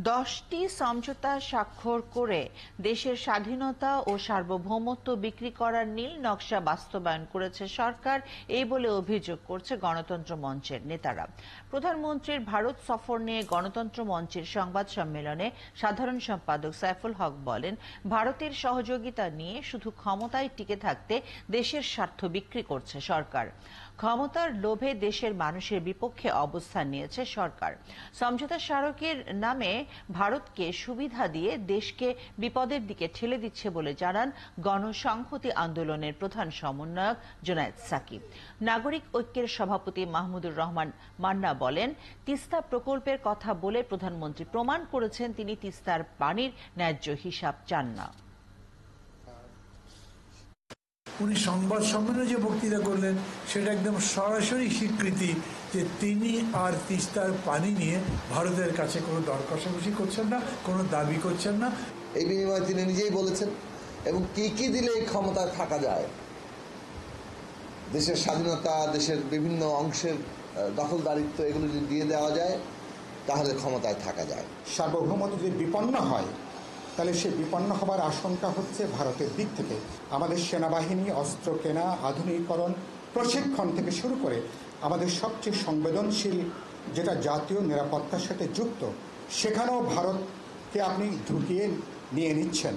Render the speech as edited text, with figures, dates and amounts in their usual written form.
10টি সমঝোতা স্বাক্ষর করে দেশের স্বাধীনতা ও সার্বভৌমত্ব বিক্রি করার নীল নকশা বাস্তবায়ন করেছে সরকার, এই বলে অভিযোগ করছে গণতন্ত্র মঞ্চের নেতারা। প্রধানমন্ত্রীর ভারত সফর নিয়ে গণতন্ত্র মঞ্চের সংবাদ সম্মেলনে সাধারণ সম্পাদক সাইফুল হক বলেন, ভারতের সহযোগিতা নিয়ে শুধু ক্ষমতায় টিকে থাকতে দেশের স্বার্থ বিক্রি করছে সরকার। ক্ষমতার লোভে দেশের মানুষের বিপক্ষে অবস্থান নিয়েছে সরকার। সমঝোতা স্মারকের নামে ভারতকে সুবিধা দিয়ে দেশকে বিপদের দিকে ঠেলে দিচ্ছে বলে জানান গণসংহতি আন্দোলনের প্রধান সমন্বয়ক জুনায়েদ সাকিব। নাগরিক ঐক্যের সভাপতি মাহমুদুর রহমান মান্না বলেন, তিস্তা প্রকল্পের কথা বলে প্রধানমন্ত্রী প্রমাণ করেছেন তিনি তিস্তার পানির ন্যায্য হিসাব চান না। উনি সংবাদ সম্মেলনে যে বক্তৃতা করলেন সেটা একদম সরাসরি স্বীকৃতি যে তিনি আর তিস্তার পানি নিয়ে ভারতের কাছে কোনো দর কষাকষি করছেন না, কোনো দাবি করছেন না। এই বিনিময়ে তিনি নিজেই বলেছেন এবং কি কি দিলে এই ক্ষমতায় থাকা যায়, দেশের স্বাধীনতা, দেশের বিভিন্ন অংশের দখলদারিত্ব, এগুলো যদি দিয়ে দেওয়া যায় তাহলে ক্ষমতায় থাকা যায়। সার্বভৌমত্ব যদি বিপন্ন হয় তাহলে সে বিপন্ন হবার আশঙ্কা হচ্ছে ভারতের দিক থেকে। আমাদের সেনাবাহিনী অস্ত্র কেনা, আধুনিকীকরণ, প্রশিক্ষণ থেকে শুরু করে আমাদের সবচেয়ে সংবেদনশীল যেটা জাতীয় নিরাপত্তার সাথে যুক্ত, সেখানেও ভারতকে আপনি ঢুকিয়ে নিয়ে নিচ্ছেন।